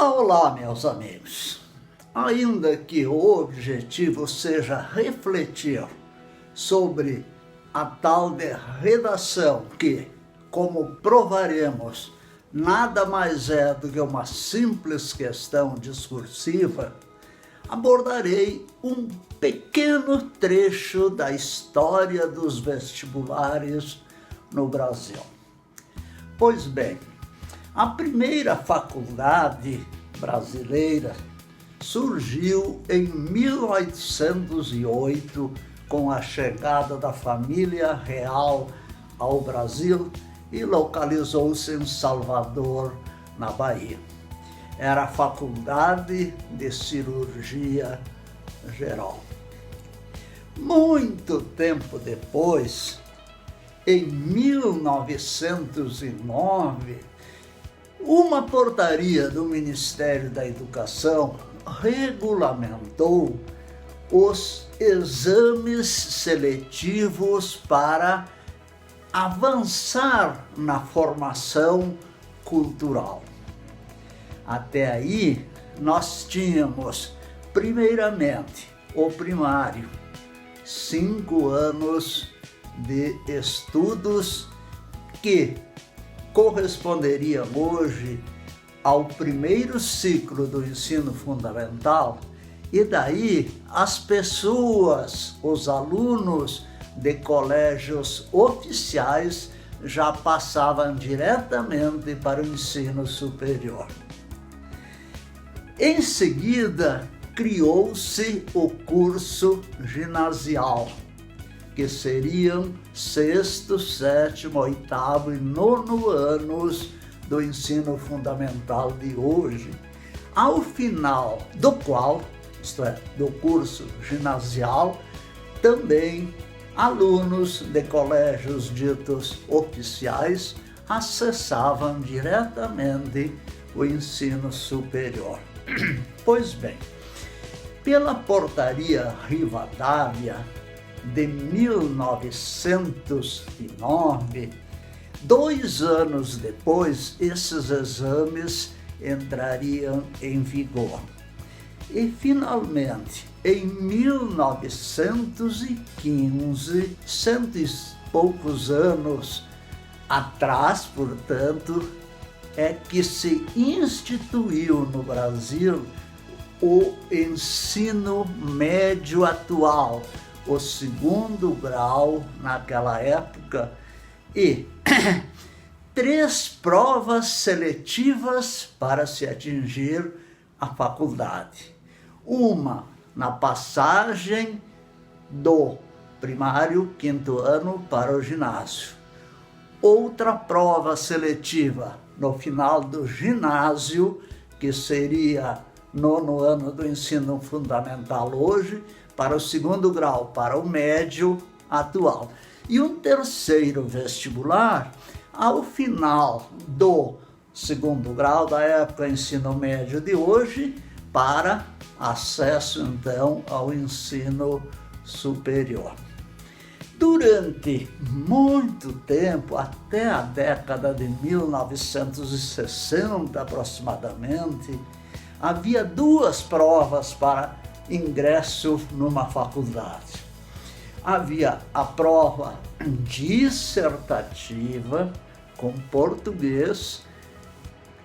Olá, meus amigos. Ainda que o objetivo seja refletir sobre a tal de redação que, como provaremos, nada mais é do que uma simples questão discursiva, abordarei um pequeno trecho da história dos vestibulares no Brasil. Pois bem, a primeira faculdade brasileira surgiu em 1808 com a chegada da família real ao Brasil e localizou-se em Salvador, na Bahia. Era a Faculdade de Cirurgia Geral. Muito tempo depois, em 1909, uma portaria do Ministério da Educação regulamentou os exames seletivos para avançar na formação cultural. Até aí, nós tínhamos, primeiramente, o primário, 5 anos de estudos que corresponderiam hoje ao primeiro ciclo do ensino fundamental, e daí as pessoas, os alunos de colégios oficiais já passavam diretamente para o ensino superior. Em seguida, criou-se o curso ginasial, que seriam 6º, 7º, 8º e 9º anos do ensino fundamental de hoje, ao final do qual, isto é, do curso ginasial, também alunos de colégios ditos oficiais acessavam diretamente o ensino superior. Pois bem, pela portaria Rivadavia de 1909, 2 anos depois, esses exames entrariam em vigor. E, finalmente, em 1915, cento e poucos anos atrás, portanto, é que se instituiu no Brasil o ensino médio atual, o 2º grau naquela época, e 3 provas seletivas para se atingir a faculdade. Uma na passagem do primário, 5º ano, para o ginásio. Outra prova seletiva no final do ginásio, que seria 9º ano do ensino fundamental hoje, para o 2º grau, para o médio atual. E um terceiro vestibular ao final do 2º grau, da época ensino médio de hoje, para acesso então ao ensino superior. Durante muito tempo, até a década de 1960 aproximadamente, havia 2 provas para ingresso numa faculdade. Havia a prova dissertativa com português,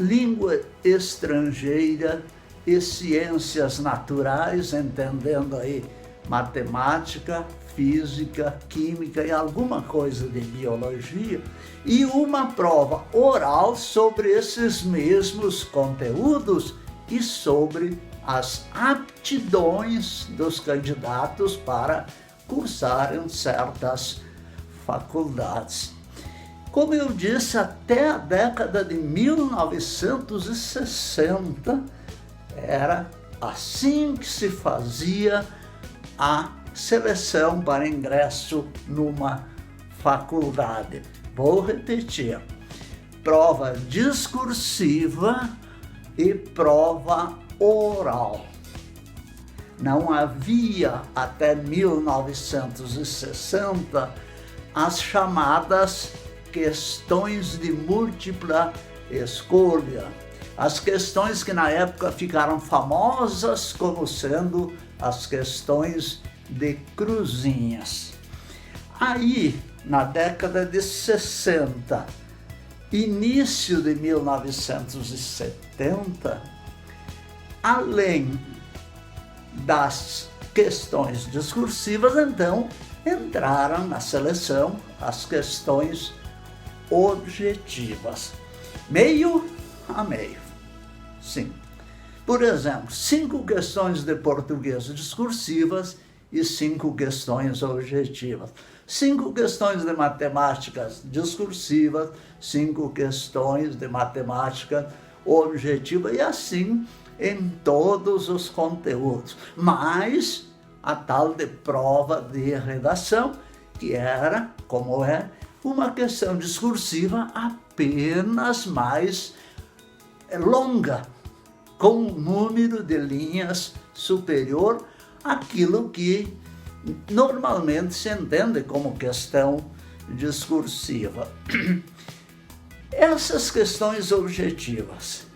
língua estrangeira e ciências naturais, entendendo aí matemática, física, química e alguma coisa de biologia, e uma prova oral sobre esses mesmos conteúdos e sobre as aptidões dos candidatos para cursarem certas faculdades. Como eu disse, até a década de 1960 era assim que se fazia a seleção para ingresso numa faculdade. Vou repetir: prova discursiva e prova oral. Não havia até 1960 as chamadas questões de múltipla escolha, as questões que na época ficaram famosas como sendo as questões de cruzinhas. Aí, na década de 60, início de 1970, além das questões discursivas, então, entraram na seleção as questões objetivas, meio a meio. Sim. Por exemplo, 5 questões de português discursivas e 5 questões objetivas. 5 questões de matemáticas discursivas, 5 questões de matemática objetiva, e assim em todos os conteúdos. Mas a tal de prova de redação, que era, como é, uma questão discursiva apenas mais longa, com um número de linhas superior àquilo que normalmente se entende como questão discursiva. Essas questões objetivas,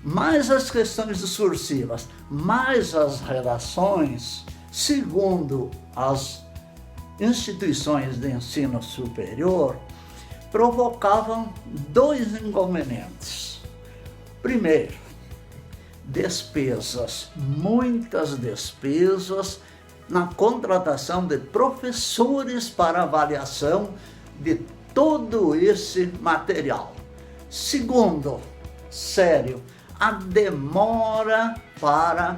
mais as questões discursivas, mais as redações, segundo as instituições de ensino superior, provocavam 2 inconvenientes. Primeiro, despesas, muitas despesas na contratação de professores para avaliação de todo esse material. Segundo, sério, a demora para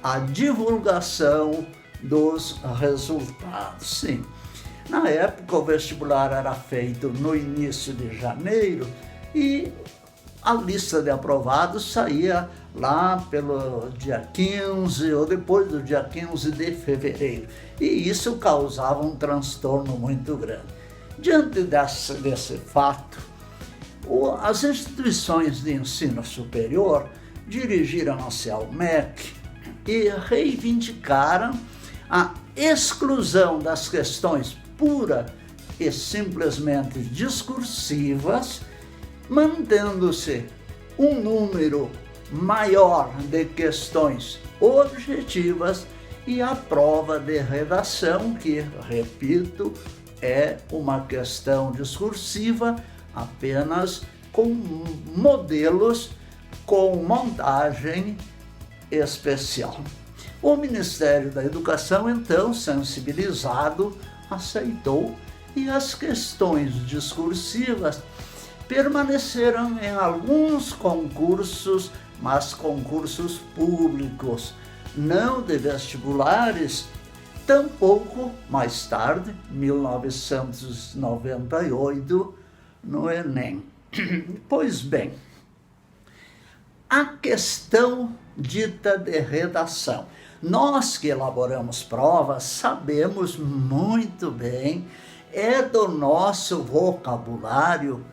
a divulgação dos resultados. Sim, na época o vestibular era feito no início de janeiro e a lista de aprovados saía lá pelo dia 15 ou depois do dia 15 de fevereiro. E isso causava um transtorno muito grande. Diante desse fato, as instituições de ensino superior dirigiram-se ao MEC e reivindicaram a exclusão das questões pura e simplesmente discursivas, mantendo-se um número maior de questões objetivas e a prova de redação, que, repito, é uma questão discursiva apenas com modelos com montagem especial. O Ministério da Educação, então, sensibilizado, aceitou, e as questões discursivas permaneceram em alguns concursos, mas concursos públicos, não de vestibulares, tampouco mais tarde, 1998, no Enem. Pois bem, a questão dita de redação. Nós que elaboramos provas sabemos muito bem, é do nosso vocabulário,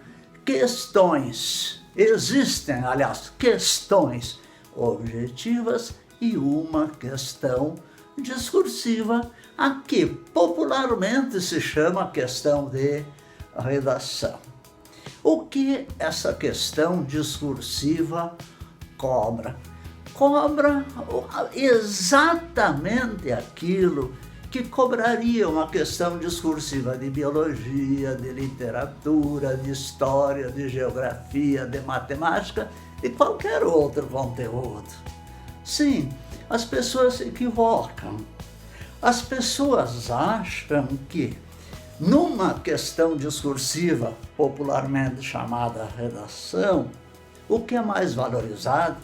questões, existem, aliás, questões objetivas e uma questão discursiva, a que popularmente se chama questão de redação. O que essa questão discursiva cobra? Cobra exatamente aquilo que cobraria uma questão discursiva de biologia, de literatura, de história, de geografia, de matemática e qualquer outro conteúdo. Sim, as pessoas se equivocam. As pessoas acham que numa questão discursiva, popularmente chamada redação, o que é mais valorizado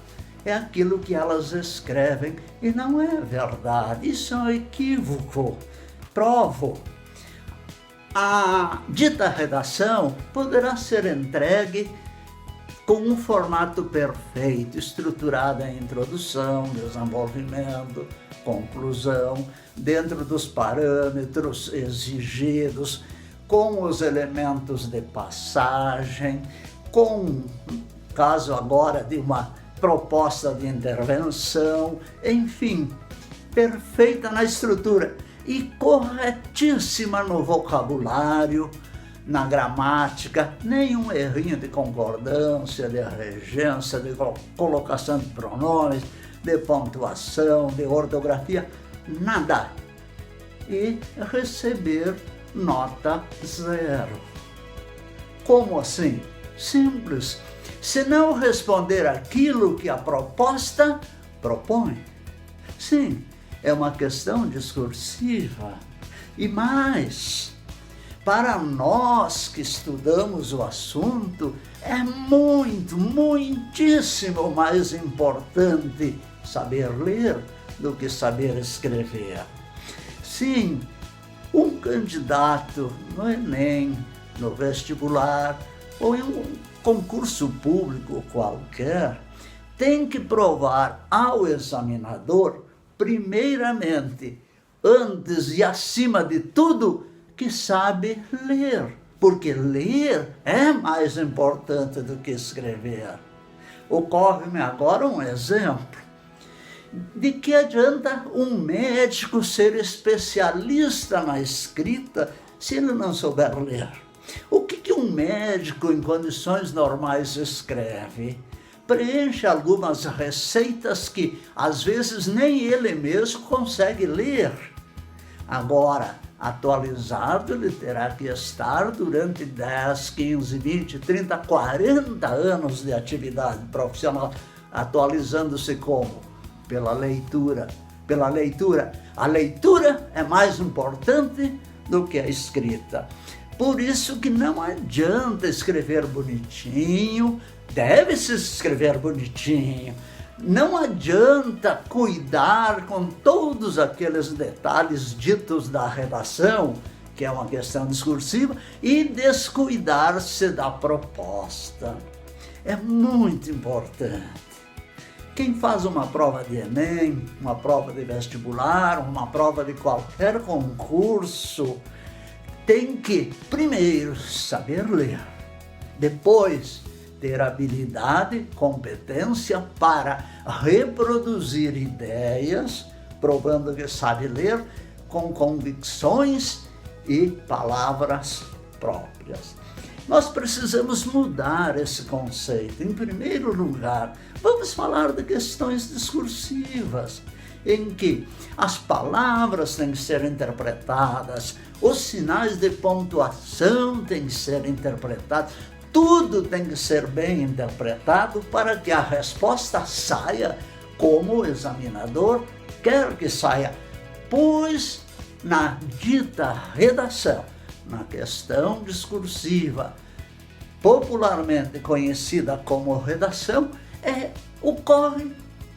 é aquilo que elas escrevem, e não é verdade, isso é um equívoco. Provo. A dita redação poderá ser entregue com um formato perfeito, estruturada em introdução, desenvolvimento, conclusão, dentro dos parâmetros exigidos, com os elementos de passagem, com, caso agora de uma proposta de intervenção, enfim, perfeita na estrutura e corretíssima no vocabulário, na gramática, nenhum errinho de concordância, de regência, de colocação de pronomes, de pontuação, de ortografia, nada. E receber nota 0. Como assim? Simples. Se não responder aquilo que a proposta propõe. Sim, é uma questão discursiva. E mais, para nós que estudamos o assunto, é muitíssimo mais importante saber ler do que saber escrever. Sim, um candidato no Enem, no vestibular ou em um concurso público qualquer, tem que provar ao examinador, primeiramente, antes e acima de tudo, que sabe ler, porque ler é mais importante do que escrever. Ocorre-me agora um exemplo. De que adianta um médico ser especialista na escrita se ele não souber ler? O que um médico em condições normais escreve? Preenche algumas receitas que às vezes nem ele mesmo consegue ler. Agora, atualizado, ele terá que estar durante 10, 15, 20, 30, 40 anos de atividade profissional, atualizando-se como? Pela leitura. A leitura é mais importante do que a escrita. Por isso que não adianta escrever bonitinho, deve-se escrever bonitinho. Não adianta cuidar com todos aqueles detalhes ditos da redação, que é uma questão discursiva, e descuidar-se da proposta. É muito importante. Quem faz uma prova de Enem, uma prova de vestibular, uma prova de qualquer concurso, tem que, primeiro, saber ler, depois, ter habilidade, competência para reproduzir ideias, provando que sabe ler, com convicções e palavras próprias. Nós precisamos mudar esse conceito. Em primeiro lugar, vamos falar de questões discursivas, em que as palavras têm que ser interpretadas, os sinais de pontuação têm que ser interpretados, tudo tem que ser bem interpretado para que a resposta saia como o examinador quer que saia, pois na dita redação, na questão discursiva, popularmente conhecida como redação, ocorre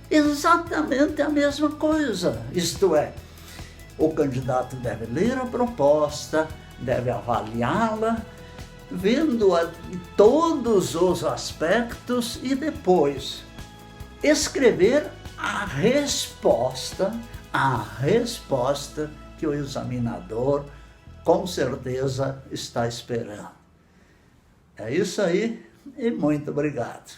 exatamente a mesma coisa. Isto é, o candidato deve ler a proposta, deve avaliá-la, vendo todos os aspectos e depois escrever a resposta que o examinador com certeza está esperando. É isso aí e muito obrigado.